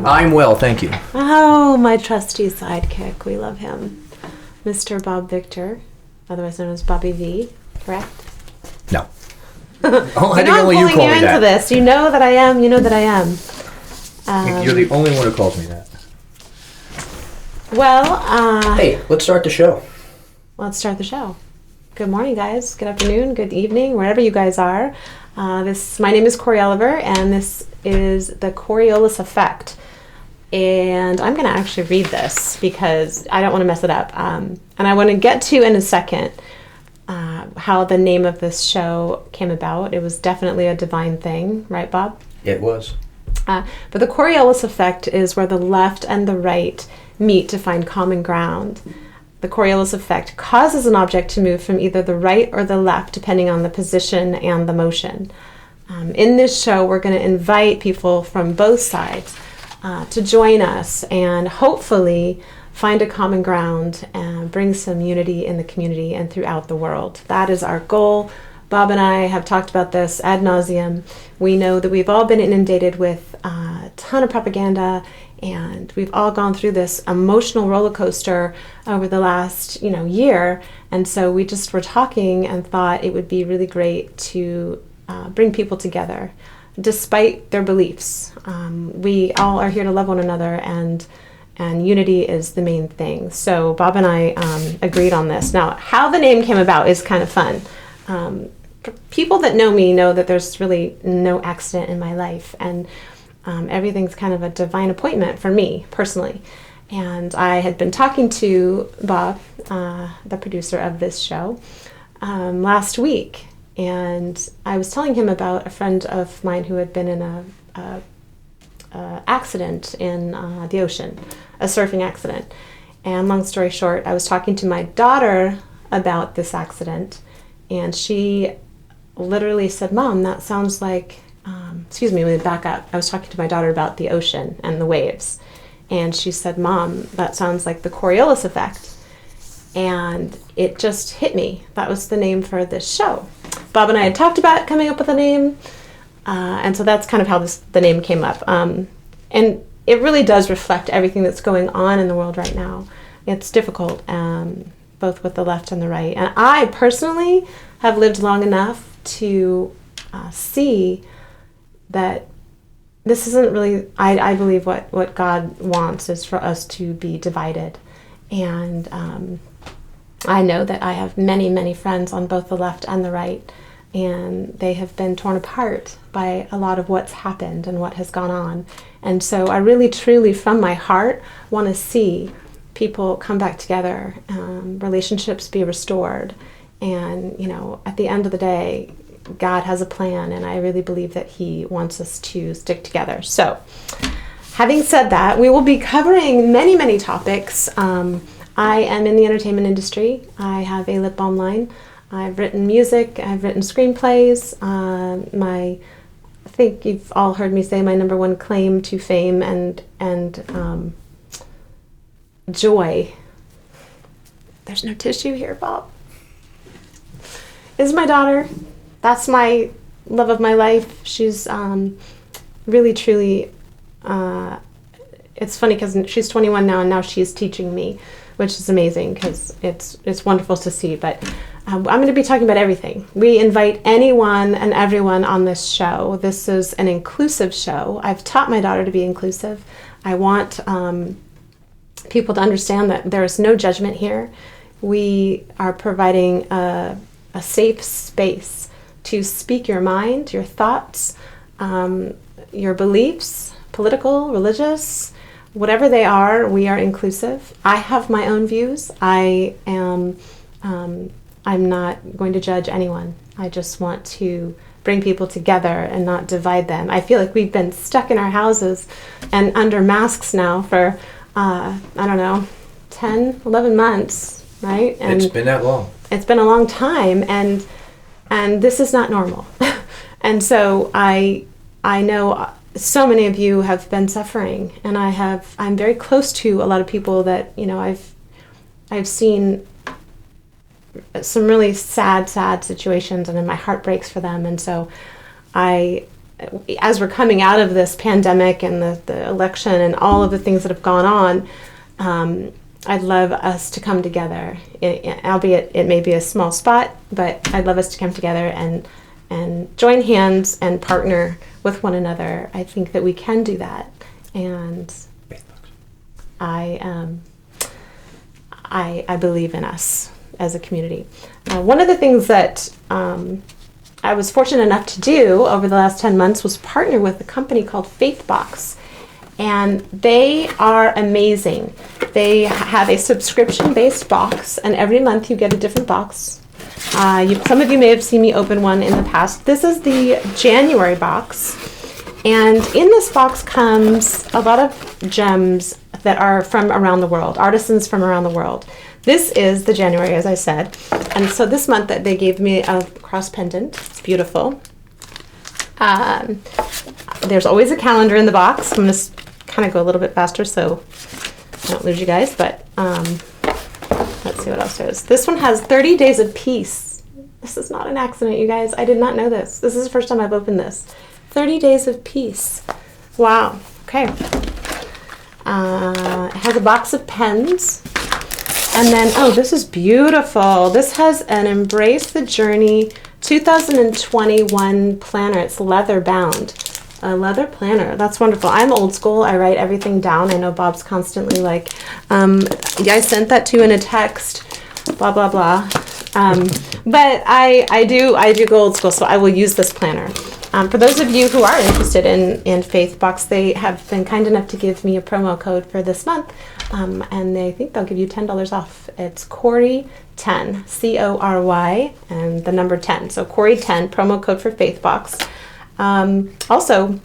I'm well, thank you. Oh, my trusty sidekick. We love him. Mr. Bob Victor, otherwise known as Bobby V, correct? No. Oh, I think I'm only you pulling call you me into that. this. You know that I am. You know that I am. You're the only one who calls me that. Well, Hey, let's start the show. let's start the show. Good morning, guys. Good afternoon. Good evening, wherever you guys are. My name is Cory, and this is the Coriolis effect. And I'm going to actually read this because I don't want to mess it up. And I want to get to in a second how the name of this show came about. It was definitely a divine thing, right, Bob? It was. But the Coriolis effect is where the left and the right meet to find common ground. The Coriolis effect causes an object to move from either the right or the left, depending on the position and the motion. In this show, we're going to invite people from both sides to join us and hopefully find a common ground and bring some unity in the community and throughout the world. That is our goal. Bob and I have talked about this ad nauseum. We know that we've all been inundated with a ton of propaganda, and we've all gone through this emotional roller coaster over the last, year. And so we just were talking and thought it would be really great to bring people together, despite their beliefs. We all are here to love one another, and unity is the main thing. So Bob and I agreed on this. Now, how the name came about is kind of fun. People that know me know that there's really no accident in my life, and everything's kind of a divine appointment for me personally. And I had been talking to Bob, the producer of this show, last week, and I was telling him about a friend of mine who had been in a accident in the ocean, a surfing accident. And long story short, I was talking to my daughter about this accident, and she literally said, "Mom, that sounds like," let me back up. I was talking to my daughter about the ocean and the waves, and she said, "Mom, that sounds like the Coriolis effect." And it just hit me. That was the name for this show. Bob and I had talked about coming up with a name, and so that's kind of how the name came up. And it really does reflect everything that's going on in the world right now. It's difficult, both with the left and the right. And I personally have lived long enough to see that this isn't really, I believe what God wants is for us to be divided. And I know that I have many, many friends on both the left and the right, and they have been torn apart by a lot of what's happened and what has gone on. And so I really, truly, from my heart, want to see people come back together, relationships be restored. And, at the end of the day, God has a plan, and I really believe that He wants us to stick together. So, having said that, we will be covering many, many topics. I am in the entertainment industry. I have a lip balm line. I've written music. I've written screenplays. I think you've all heard me say my number one claim to fame and joy. There's no tissue here, Bob. Is my daughter. That's my love of my life. She's really, truly, it's funny because she's 21 now, and now she's teaching me, which is amazing because it's wonderful to see. But I'm going to be talking about everything. We invite anyone and everyone on this show. This is an inclusive show. I've taught my daughter to be inclusive. I want people to understand that there is no judgment here. We are providing a safe space to speak your mind, your thoughts, your beliefs, political, religious, whatever they are. We are inclusive. I have my own views. I'm not going to judge anyone. I just want to bring people together and not divide them. I feel like we've been stuck in our houses and under masks now for, 10, 11 months, right? And it's been that long. It's been a long time, and this is not normal. And so I know so many of you have been suffering, and I'm very close to a lot of people that, I've seen some really sad situations, and then my heart breaks for them. And so I as we're coming out of this pandemic and the election and all of the things that have gone on, I'd love us to come together, albeit it may be a small spot, but I'd love us to come together and join hands and partner with one another. I think that we can do that, and I believe in us as a community. One of the things that I was fortunate enough to do over the last 10 months was partner with a company called Faithbox. And they are amazing. They have a subscription-based box, and every month you get a different box. Some of you may have seen me open one in the past. This is the January box. And in this box comes a lot of gems that are from around the world, artisans from around the world. This is the January, as I said. And so this month they gave me a cross pendant. It's beautiful. There's always a calendar in the box. I'm going to kind of go a little bit faster so I don't lose you guys. But let's see what else there is. This one has 30 days of peace. This is not an accident, you guys. I did not know this. This is the first time I've opened this. 30 days of peace. Wow. Okay. It has a box of pens. And then, oh, this is beautiful. This has an Embrace the Journey 2021 planner. It's leather bound. A leather planner. That's wonderful. I'm old school. I write everything down. I know Bob's constantly like, yeah, I sent that to you in a text, blah, blah, blah. But I do go old school, so I will use this planner. For those of you who are interested in Faithbox, they have been kind enough to give me a promo code for this month, and they think they'll give you $10 off. It's Cory 10, C-O-R-Y, and the number 10. So Cory 10, promo code for Faithbox. Also,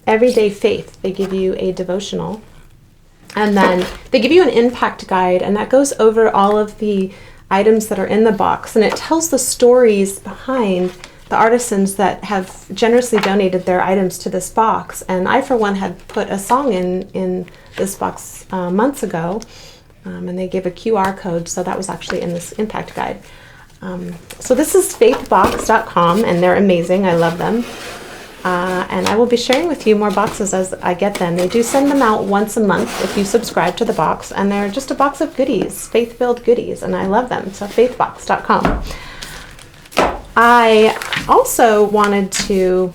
Everyday Faith, they give you a devotional, and then they give you an impact guide, and that goes over all of the items that are in the box, and it tells the stories behind the artisans that have generously donated their items to this box. And I, for one, had put a song in this box months ago, and they gave a QR code, so that was actually in this impact guide. So this is faithbox.com, and they're amazing. I love them. And I will be sharing with you more boxes as I get them. They do send them out once a month if you subscribe to the box, and they're just a box of goodies, faith-filled goodies, and I love them. So faithbox.com. I also wanted to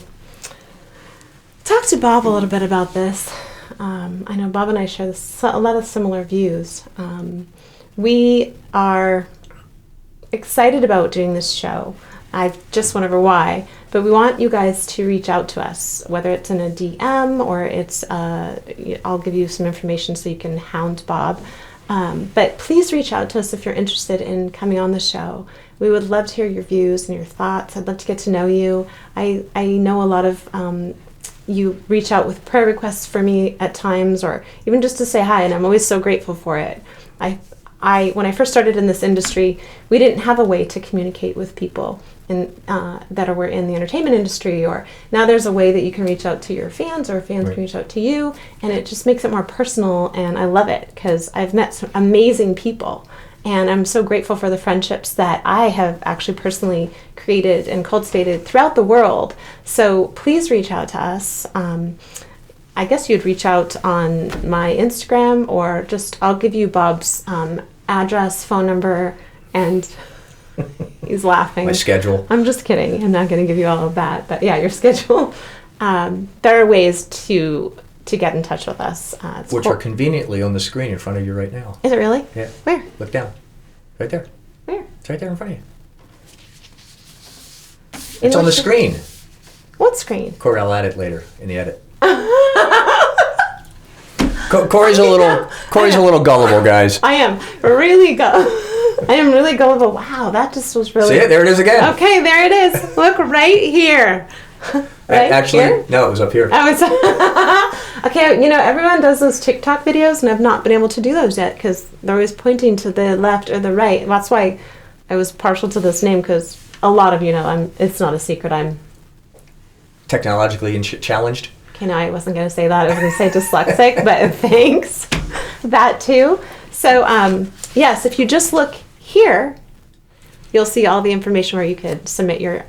talk to Bob a little bit about this. I know Bob and I share a lot of similar views. We are excited about doing this show. I just went over why, but we want you guys to reach out to us, whether it's in a DM or it's, I'll give you some information so you can hound Bob. But please reach out to us if you're interested in coming on the show. We would love to hear your views and your thoughts. I'd love to get to know you. I know a lot of you reach out with prayer requests for me at times, or even just to say hi, and I'm always so grateful for it. When I first started in this industry, we didn't have a way to communicate with people that were in the entertainment industry, or now there's a way that you can reach out to your fans, or fans can reach out to you, and it just makes it more personal, and I love it because I've met some amazing people, and I'm so grateful for the friendships that I have actually personally created and cultivated throughout the world. So please reach out to us. I guess you'd reach out on my Instagram, or I'll give you Bob's address, phone number, and he's laughing. My schedule. I'm just kidding. I'm not going to give you all of that, but yeah, your schedule. There are ways to get in touch with us. Which are conveniently on the screen in front of you right now. Is it really? Yeah. Where? Look down. Right there. Where? It's right there in front of you. It's on the screen. What screen? Cory, I'll add it later in the edit. Cory's a little gullible, guys. I am really gullible. Wow, that just was really... See it? There it is again. Okay, there it is. Look right here. Right Actually, here? No, it was up here. Oh, it's okay, everyone does those TikTok videos, and I've not been able to do those yet because they're always pointing to the left or the right. That's why I was partial to this name, because a lot of you know it's not a secret. I'm technologically challenged. Okay, no, I wasn't going to say that. I was going to say dyslexic, but thanks. That too. So, yes, if you just look here, you'll see all the information where you could submit your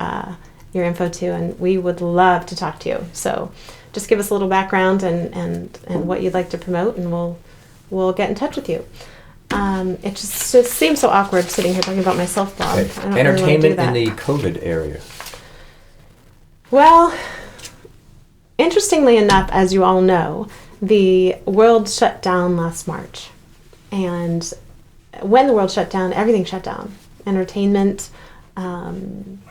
your info to, and we would love to talk to you. So just give us a little background and what you'd like to promote, and we'll get in touch with you. It just seems so awkward sitting here talking about myself, Bob. Okay. I don't Entertainment really in the COVID area. Well, interestingly enough, as you all know, the world shut down last March. And when the world shut down, everything shut down. Entertainment,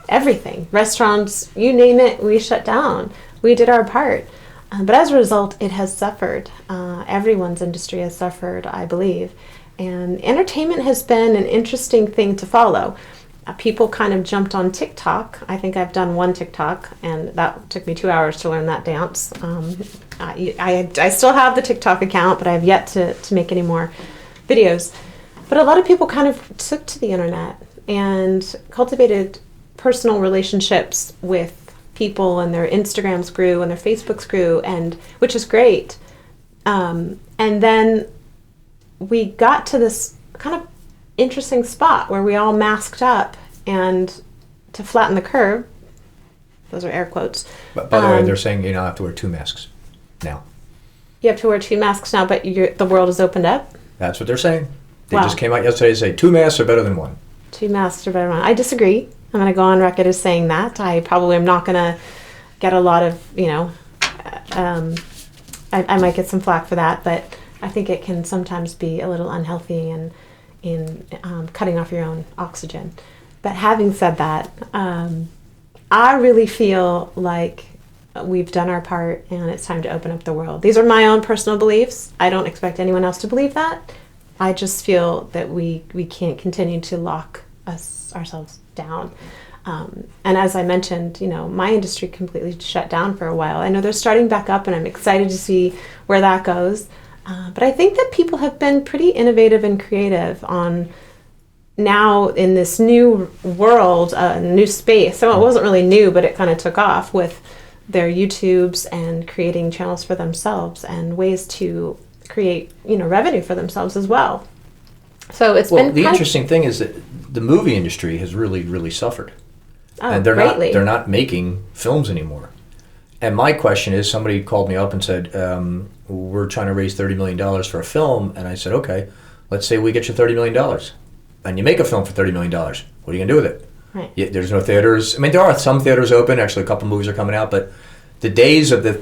everything. Restaurants, you name it, we shut down. We did our part. But as a result, it has suffered. Everyone's industry has suffered, I believe. And entertainment has been an interesting thing to follow. People kind of jumped on TikTok. I think I've done one TikTok, and that took me 2 hours to learn that dance. I still have the TikTok account, but I have yet to make any more videos. But a lot of people kind of took to the internet and cultivated personal relationships with people, and their Instagrams grew and their Facebooks grew, and which is great. And then we got to this kind of interesting spot where we all masked up, and to flatten the curve, those are air quotes. But by the way, they're saying you don't have to wear 2 masks now. You have to wear 2 masks now, but the world has opened up? That's what they're saying. They just came out yesterday to say 2 masks are better than 1. 2 masks are better than 1. I disagree. I'm going to go on record as saying that. I probably am not going to get a lot of, I might get some flack for that, but I think it can sometimes be a little unhealthy in cutting off your own oxygen. But having said that, I really feel like we've done our part and it's time to open up the world. These are my own personal beliefs. I don't expect anyone else to believe that. I just feel that we can't continue to lock ourselves down. And as I mentioned, my industry completely shut down for a while. I know they're starting back up, and I'm excited to see where that goes. But I think that people have been pretty innovative and creative on now in this new world, new space. So it wasn't really new, but it kind of took off with their YouTubes and creating channels for themselves and ways to create, revenue for themselves as well. So it's been the interesting thing is that the movie industry has really, really suffered. Oh, and greatly. they're not making films anymore. And my question is, somebody called me up and said, we're trying to raise $30 million for a film. And I said, okay, let's say we get you $30 million. And you make a film for $30 million. What are you going to do with it? Right. There's no theaters. I mean, there are some theaters open. Actually, a couple movies are coming out. But the days of the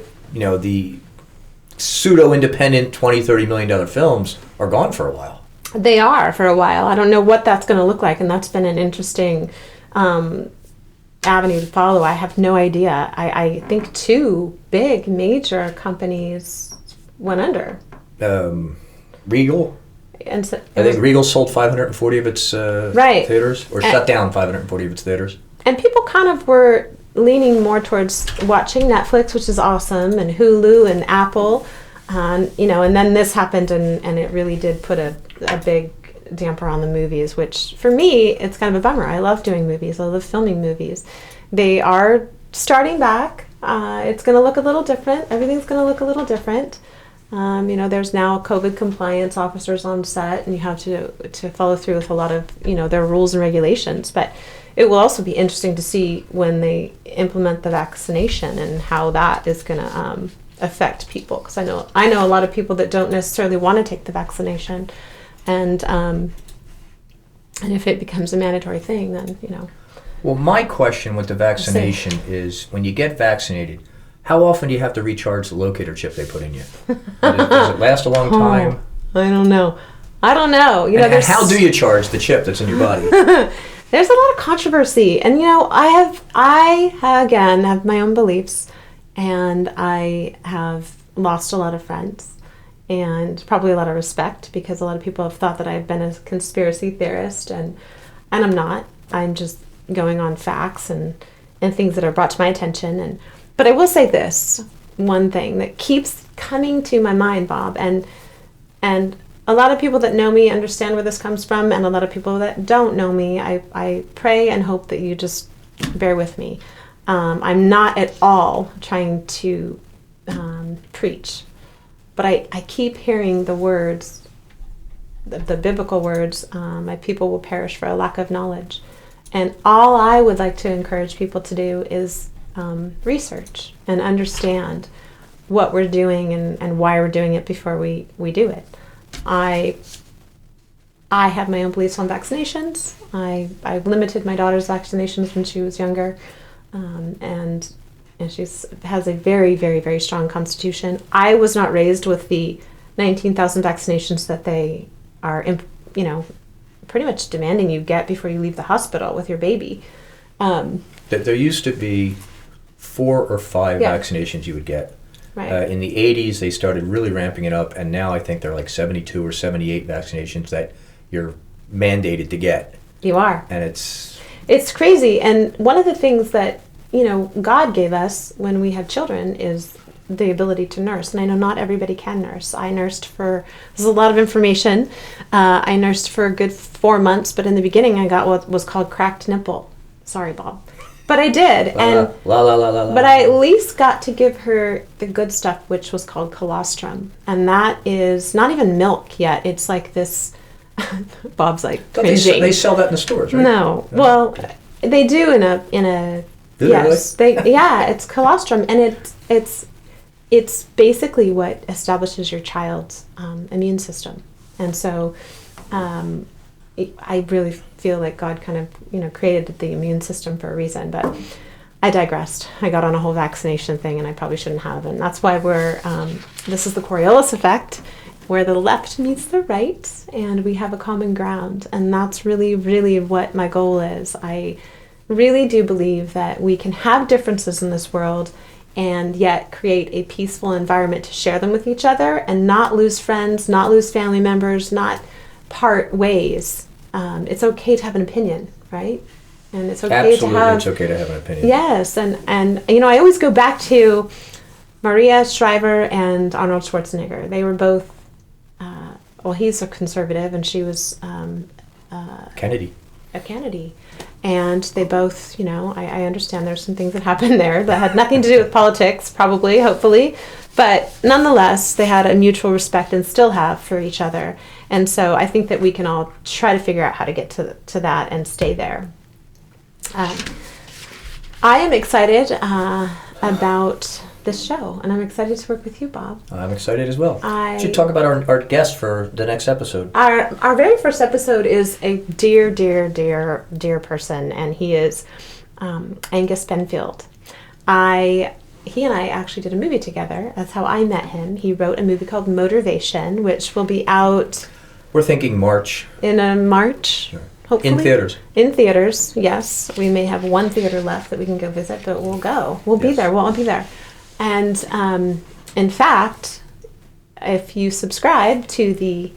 pseudo-independent $20, $30 million films are gone for a while. They are for a while. I don't know what that's going to look like. And that's been an interesting avenue to follow. I have no idea. I think 2 big major companies went under. Regal. And so I think Regal sold 540 of its theaters, or shut down 540 of its theaters. And people kind of were leaning more towards watching Netflix, which is awesome, and Hulu and Apple, and then this happened, and it really did put a big damper on the movies, which for me, it's kind of a bummer. I love doing movies. I love filming movies. They are starting back. It's going to look a little different. Everything's going to look a little different. There's now COVID compliance officers on set, and you have to follow through with a lot of, their rules and regulations. But it will also be interesting to see when they implement the vaccination and how that is going to affect people. Because I know a lot of people that don't necessarily want to take the vaccination, and if it becomes a mandatory thing, then Well, my question with the vaccination is, when you get vaccinated, how often do you have to recharge the locator chip they put in you? Does it last a long time? I don't know. And how do you charge the chip that's in your body? There's a lot of controversy, and I have my own beliefs, and I have lost a lot of friends, and probably a lot of respect, because a lot of people have thought that I've been a conspiracy theorist, and I'm not. I'm just going on facts and things that are brought to my attention. But I will say this one thing that keeps coming to my mind, Bob, and a lot of people that know me understand where this comes from, and a lot of people that don't know me, I pray and hope that you just bear with me. I'm not at all trying to preach, but I keep hearing the words, the biblical words, my people will perish for a lack of knowledge. And all I would like to encourage people to do is research and understand what we're doing and why we're doing it before we do it. I have my own beliefs on vaccinations. I've limited my daughter's vaccinations when she was younger, and she has a very, very, very strong constitution. I was not raised with the 19,000 vaccinations that they are, pretty much demanding you get before you leave the hospital with your baby. There used to be 4 or 5 vaccinations you would get. Right. In the 80s, they started really ramping it up, and now I think they're like 72 or 78 vaccinations that you're mandated to get. You are. And it's crazy. And one of the things that, God gave us when we had children is the ability to nurse. And I know not everybody can nurse. I nursed this is a lot of information. I nursed for a good 4 months, but in the beginning I got what was called cracked nipple. Sorry, Bob. But I did. But I at least got to give her the good stuff, which was called colostrum. And that is not even milk yet. It's like this, Bob's like cringing. They sell that in the stores, right? No. Well, they do in a Do yes. they really? It's colostrum, and it's basically what establishes your child's immune system. And so I really feel like God kind of, created the immune system for a reason, but I digressed. I got on a whole vaccination thing, and I probably shouldn't have. And that's why this is the Coriolis effect, where the left meets the right, and we have a common ground. And that's really, really what my goal is. I really do believe that we can have differences in this world and yet create a peaceful environment to share them with each other and not lose friends, not lose family members, not part ways. It's okay to have an opinion, right? And it's okay Absolutely, to have... it's okay to have an opinion. Yes, and I always go back to Maria Shriver and Arnold Schwarzenegger. They were both, he's a conservative and she was... Kennedy. A Kennedy. And they both, I understand there's some things that happened there that had nothing to do with politics, probably, hopefully. But nonetheless, they had a mutual respect and still have for each other. And so I think that we can all try to figure out how to get to that and stay there. I am excited about this show, and I'm excited to work with you, Bob. I'm excited as well. We should talk about our guest for the next episode. Our very first episode is a dear, dear, dear, dear person, and he is Angus Benfield. He and I actually did a movie together. That's how I met him. He wrote a movie called Motivation, which will be out... We're thinking March. In March, Sure. hopefully. In theaters. In theaters, yes. We may have one theater left that we can go visit, but we'll go. We'll be there. We'll all be there. And in fact, if you subscribe to the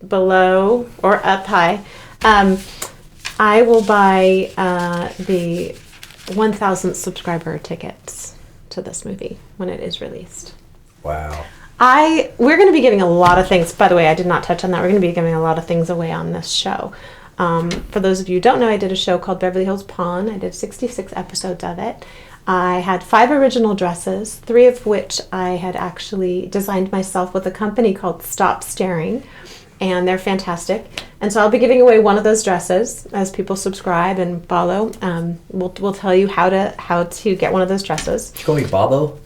below or up high, I will buy the 1,000th subscriber tickets to this movie when it is released. Wow. We're going to be giving a lot of things. By the way, I did not touch on that. We're going to be giving a lot of things away on this show. For those of you who don't know, I did a show called Beverly Hills Pawn. I did 66 episodes of it. I had 5 original dresses, 3 of which I had actually designed myself with a company called Stop Staring, and they're fantastic. And so I'll be giving away one of those dresses as people subscribe and follow. We'll tell you how to get one of those dresses. Did you call me Bobo?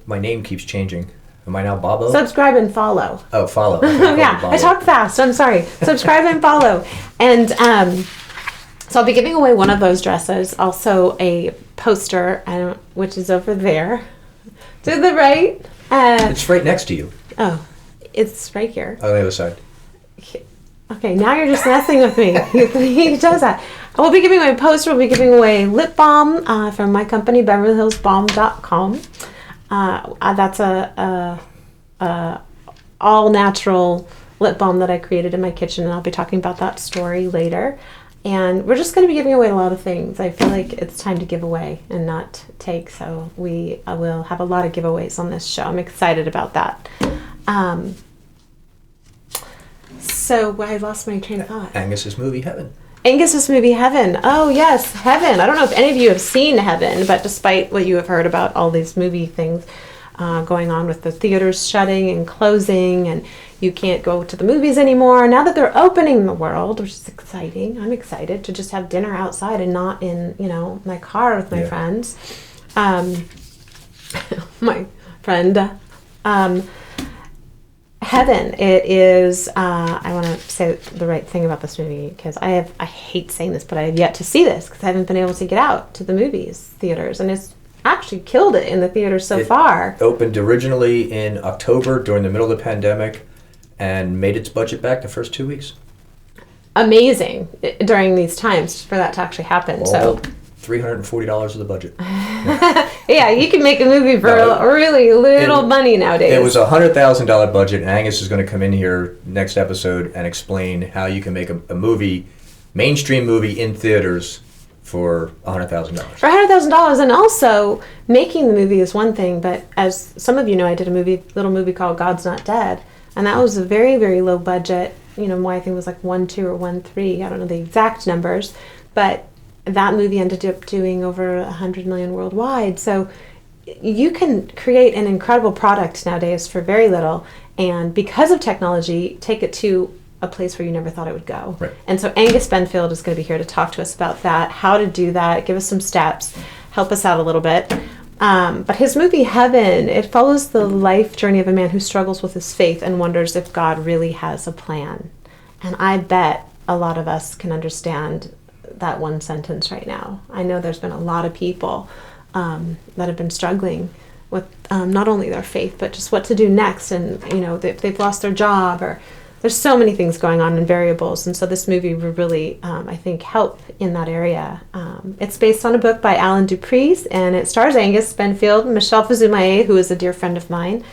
My name keeps changing. Am I now Bobo? Subscribe and follow. Oh, follow. Yeah, I talk fast. I'm sorry. Subscribe and follow. And so I'll be giving away one of those dresses. Also a poster, which is over there to the right. It's right next to you. Oh, it's right here. On the other side. Okay, now you're just messing with me. He does that. We'll be giving away a poster. We'll be giving away lip balm from my company, BeverlyHillsBalm.com. That's a all natural lip balm that I created in my kitchen, and I'll be talking about that story later. And we're just going to be giving away a lot of things. I feel like it's time to give away and not take, so we will have a lot of giveaways on this show. I'm excited about that. So I lost my train of thought. Angus's movie Heaven. Angus's movie Heaven. Oh yes, Heaven. I don't know if any of you have seen Heaven, but despite what you have heard about all these movie things, going on with the theaters shutting and closing, and you can't go to the movies anymore. Now that they're opening the world, which is exciting, I'm excited to just have dinner outside and not in, my car with my friends. My friend, Heaven. It is, I want to say the right thing about this movie, because I hate saying this, but I have yet to see this because I haven't been able to get out to the theaters, and it's actually killed it in the theaters so far. Opened originally in October during the middle of the pandemic and made its budget back the first 2 weeks. Amazing during these times for that to actually happen. So $340 of the budget. Yeah, you can make a movie for really little money nowadays. It was a $100,000 budget, and Angus is going to come in here next episode and explain how you can make a movie, mainstream movie in theaters for $100,000. For $100,000, and also making the movie is one thing, but as some of you know, I did a little movie called God's Not Dead, and that was a very, very low budget. I think it was like 1.2 or 1.3. I don't know the exact numbers, but that movie ended up doing over 100 million worldwide. So you can create an incredible product nowadays for very little, and because of technology, take it to a place where you never thought it would go. Right. And so Angus Benfield is going to be here to talk to us about that, how to do that, give us some steps, help us out a little bit. But his movie Heaven, it follows the life journey of a man who struggles with his faith and wonders if God really has a plan. And I bet a lot of us can understand that one sentence right now. I know there's been a lot of people that have been struggling with not only their faith, but just what to do next. And, they've lost their job, or there's so many things going on in variables. And so this movie will really, I think, help in that area. It's based on a book by Alan Dupreez, and it stars Angus Benfield, Michelle Fazumaye, who is a dear friend of mine,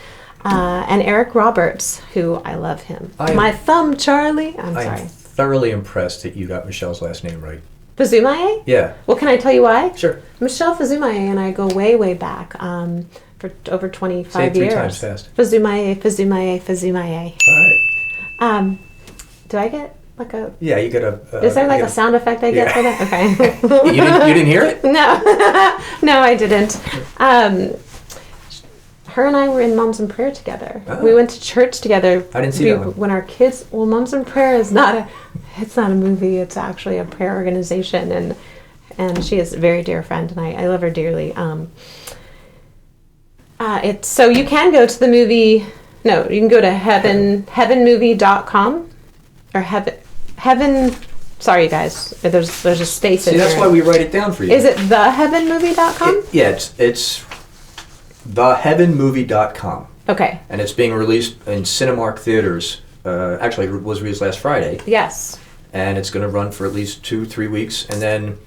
and Eric Roberts, who I love him. My thumb, Charlie. I'm sorry. Thoroughly impressed that you got Michelle's last name right. Fazumaye? Yeah. Well, can I tell you why? Sure. Michelle Fazumaye and I go way, way back for over 25 Say it years. 3 times fast. Fazumaye, Fazumaye, Fazumaye. All right. Do I get like a... Yeah, you get a... is there like a sound effect I get for that? Okay. You didn't hear it? No. No, I didn't. Her and I were in Moms in Prayer together. Oh. We went to church together. I didn't see that one. When our kids... Well, Moms in Prayer is not it's not a movie. It's actually a prayer organization. And she is a very dear friend, and I love her dearly. So you can go to the movie... No, you can go to heavenmovie.com or heaven... Sorry, guys. There's a space in there. See, that's why we write it down for you. Is it theheavenmovie.com? Yeah, it's theheavenmovie.com. Okay. And it's being released in Cinemark theaters. Actually, it was released last Friday. Yes. And it's going to run for at least 2-3 weeks. And then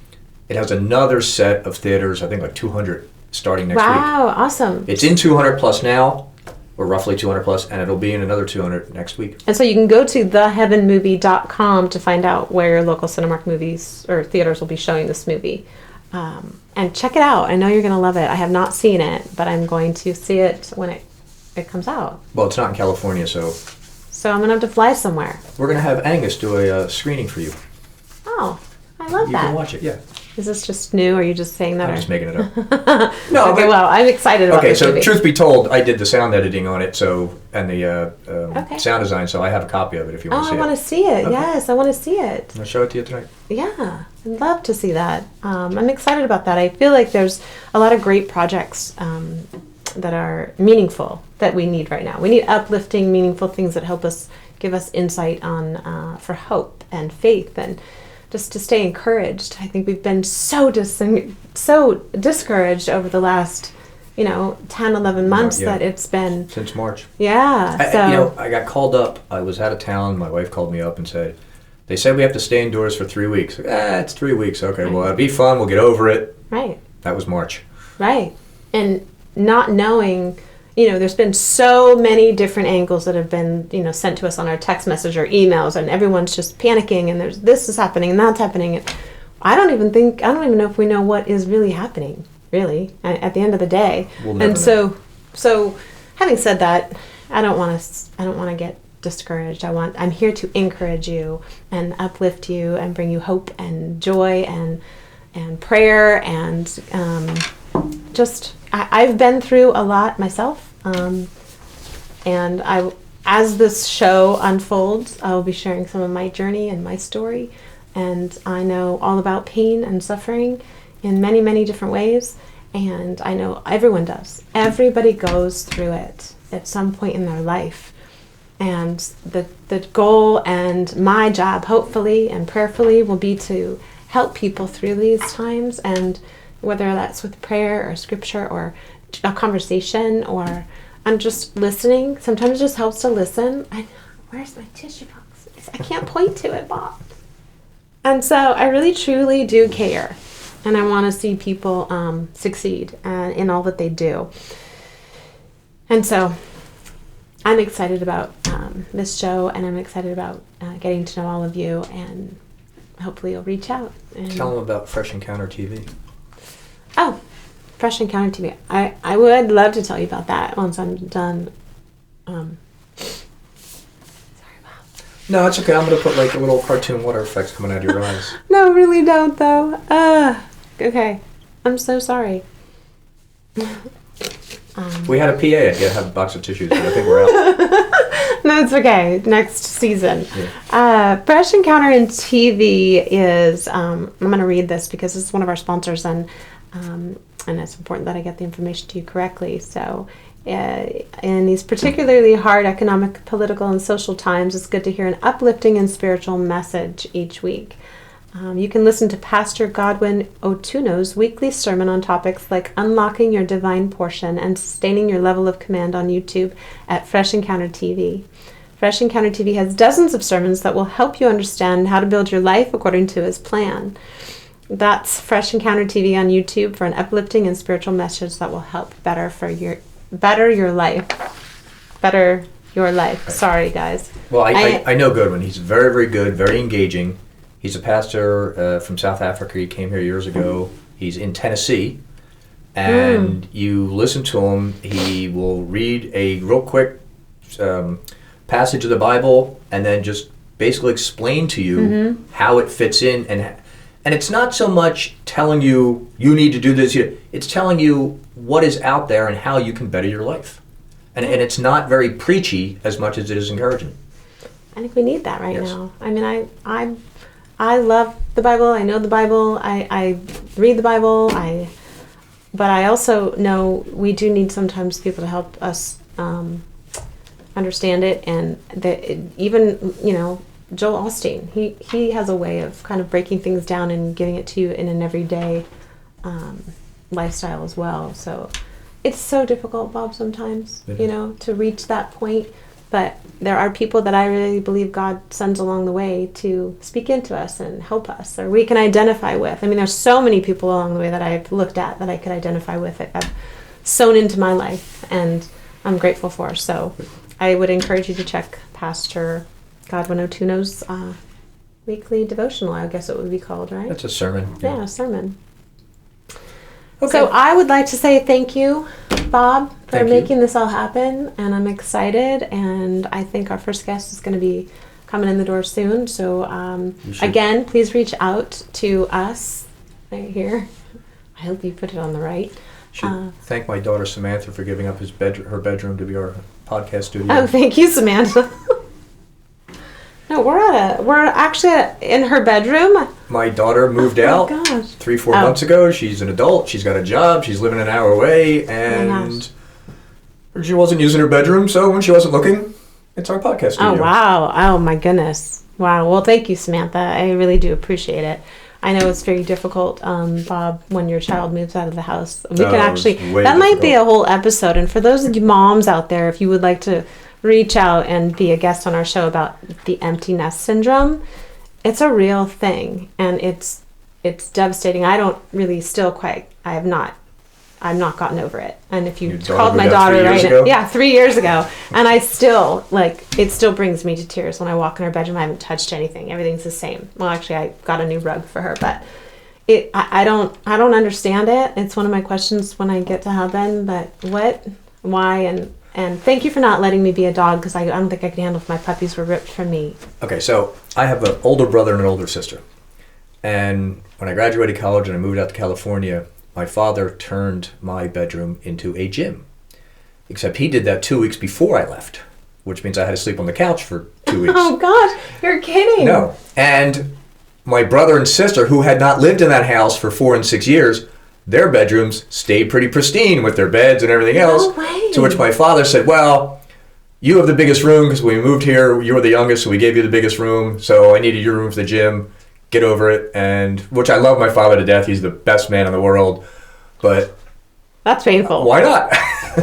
it has another set of theaters, I think like 200, starting next week. Wow, awesome. It's in 200 plus now, or roughly 200 plus, and it'll be in another 200 next week. And so you can go to theheavenmovie.com to find out where your local Cinemark movies or theaters will be showing this movie. And check it out. I know you're going to love it. I have not seen it, but I'm going to see it when it comes out. Well, it's not in California, so I'm going to have to fly somewhere. We're going to have Angus do a screening for you. Oh, I love that. You can watch it, yeah. Is this just new, or are you just saying that? I'm just making it up. No, okay, well, I'm excited about this movie. Okay, so truth be told, I did the sound editing on it, and the sound design, so I have a copy of it if you want to see it. I want to see it. Okay. Yes, I want to see it. I'll show it to you tonight. Yeah, I'd love to see that. I'm excited about that. I feel like there's a lot of great projects that are meaningful that we need right now. We need uplifting, meaningful things that help us, give us insight on for hope and faith, and just to stay encouraged. I think we've been so discouraged over the last 10, 11 months that it's been... Since March. Yeah. I got called up. I was out of town. My wife called me up and said, they said we have to stay indoors for 3 weeks. It's 3 weeks. Okay, well, it'll be fun. We'll get over it. Right. That was March. Right. And not knowing... there's been so many different angles that have been, sent to us on our text message or emails, and everyone's just panicking, and there's this is happening and that's happening. And I don't even know if we know what is really happening, really, at the end of the day. We'll never know. So having said that, I don't want to get discouraged. I'm here to encourage you and uplift you and bring you hope and joy and prayer and just I've been through a lot myself, and as this show unfolds, I will be sharing some of my journey and my story, and I know all about pain and suffering in many, many different ways, and I know everyone does. Everybody goes through it at some point in their life, and the goal and my job, hopefully and prayerfully, will be to help people through these times, and whether that's with prayer or scripture or a conversation or I'm just listening. Sometimes it just helps to listen. Where's my tissue box? I can't point to it, Bob. And so I really, truly do care. And I want to see people succeed in all that they do. And so I'm excited about this show, and I'm excited about getting to know all of you, and hopefully you'll reach out. And tell them about Fresh Encounter TV. Oh, Fresh Encounter TV. I would love to tell you about that once I'm done. Sorry, Bob. No, it's okay. I'm going to put like a little cartoon water effects coming out of your eyes. No, really don't, though. Okay. I'm so sorry. We had a PA. I gotta have a box of tissues, but I think we're out. No, it's okay. Next season. Yeah. Fresh Encounter in TV is, I'm going to read this because it's one of our sponsors, and it's important that I get the information to you correctly. So in these particularly hard economic, political, and social times, it's good to hear an uplifting and spiritual message each week. You can listen to Pastor Godwin Otuno's weekly sermon on topics like unlocking your divine portion and sustaining your level of command on YouTube at Fresh Encounter TV. Fresh Encounter TV has dozens of sermons that will help you understand how to build your life according to his plan. That's Fresh Encounter TV on YouTube for an uplifting and spiritual message that will help better your life. Better your life. Right. Sorry, guys. Well, I know Goodwin. He's very, very good, very engaging. He's a pastor from South Africa. He came here years ago. He's in Tennessee. And you listen to him, he will read a real quick passage of the Bible and then just basically explain to you how it fits in. And it's not so much telling you, you need to do this. It's telling you what is out there and how you can better your life. And it's not very preachy as much as it is encouraging. I think we need that right now. I mean, I love the Bible. I know the Bible. I read the Bible. But I also know we do need sometimes people to help us understand it. And even Joel Osteen, he has a way of kind of breaking things down and giving it to you in an everyday lifestyle as well. So it's so difficult, Bob, sometimes, to reach that point. But there are people that I really believe God sends along the way to speak into us and help us, or we can identify with. I mean, there's so many people along the way that I've looked at that I could identify with, that I've sown into my life, and I'm grateful for. So I would encourage you to check Pastor Godwin Otuno's weekly devotional, I guess it would be called, right? That's a sermon. Yeah, a sermon. Okay. So I would like to say thank you, Bob, for making this all happen, and I'm excited, and I think our first guest is going to be coming in the door soon. So again, please reach out to us right here. I hope you put it on the right. Should thank my daughter Samantha for giving up her bedroom to be our podcast studio. Oh, thank you, Samantha. No, we're actually in her bedroom. My daughter moved out 3-4 months ago. She's an adult. She's got a job. She's living an hour away, and she wasn't using her bedroom. So when she wasn't looking, it's our podcast studio. Oh wow! Oh my goodness! Wow. Well, thank you, Samantha. I really do appreciate it. I know it's very difficult, Bob, when your child moves out of the house. We can actually that might be a whole episode. And for those of you moms out there, if you would like to reach out and be a guest on our show about the empty nest syndrome, it's a real thing, and it's devastating. I don't really I've not gotten over it. And if you called my daughter right now, 3 years ago, and I still it still brings me to tears when I walk in her bedroom. I haven't touched anything. Everything's the same. Well, actually, I got a new rug for her, but I don't understand it. It's one of my questions when I get to heaven. But what, why, and thank you for not letting me be a dog, because I don't think I could handle if my puppies were ripped from me. Okay, so I have an older brother and an older sister. And when I graduated college and I moved out to California, my father turned my bedroom into a gym. Except he did that 2 weeks before I left, which means I had to sleep on the couch for 2 weeks. Oh, gosh, you're kidding. No. And my brother and sister, who had not lived in that house for 4 and 6 years, their bedrooms stayed pretty pristine with their beds and everything else. No way. To which my father said, well, you have the biggest room because when we moved here, you were the youngest, so we gave you the biggest room. So I needed your room for the gym. Get over it. And which I love my father to death. He's the best man in the world. But that's painful. Why not?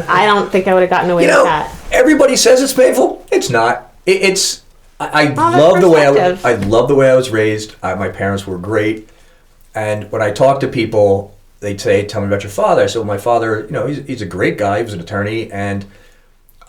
I don't think I would have gotten away with that. Everybody says it's painful. It's not. I love the way I was raised. My parents were great. And when I talk to people, they'd say, tell me about your father. I said, well, my father, he's a great guy. He was an attorney. And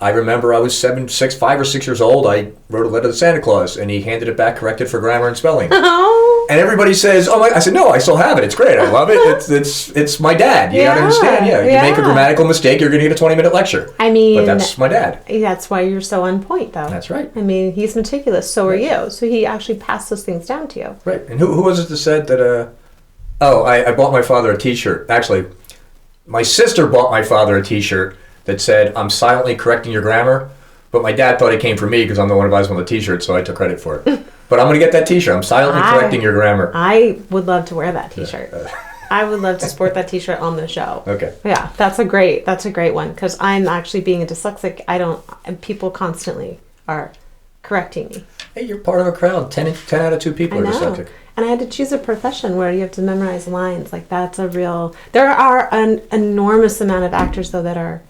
I remember I was 5 or 6 years old. I wrote a letter to Santa Claus, and he handed it back corrected for grammar and spelling. Oh. And everybody says, oh, I said, no, I still have it. It's great. I love it. It's my dad. You got to understand. Yeah. You make a grammatical mistake, you're going to get a 20-minute lecture. I mean. But that's my dad. That's why you're so on point, though. That's right. I mean, he's meticulous. So are you. So he actually passed those things down to you. Right. And who was it that said that, I bought my father a T-shirt. Actually, my sister bought my father a T-shirt that said, I'm silently correcting your grammar. But my dad thought it came from me because I'm the one who buys one of the T-shirts, so I took credit for it. But I'm going to get that T-shirt. I'm silently correcting your grammar. I would love to wear that T-shirt. I would love to sport that T-shirt on the show. Okay. Yeah, that's a great one because I'm actually being a dyslexic. People constantly are correcting me. Hey, you're part of a crowd. 10 out of 2 people are dyslexic. And I had to choose a profession where you have to memorize lines. Like that's a real. There are an enormous amount of actors though that are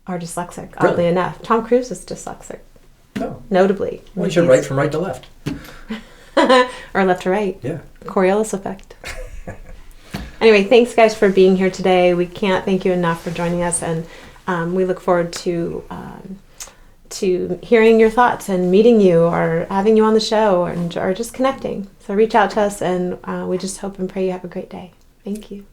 dyslexic. Oddly Really? enough, Tom Cruise is dyslexic. No. Notably. Well, you should write from right to left. Or left to right. Yeah. Coriolis effect. Anyway, thanks guys for being here today. We can't thank you enough for joining us, and we look forward to hearing your thoughts and meeting you or having you on the show or just connecting. So reach out to us, and we just hope and pray you have a great day. Thank you.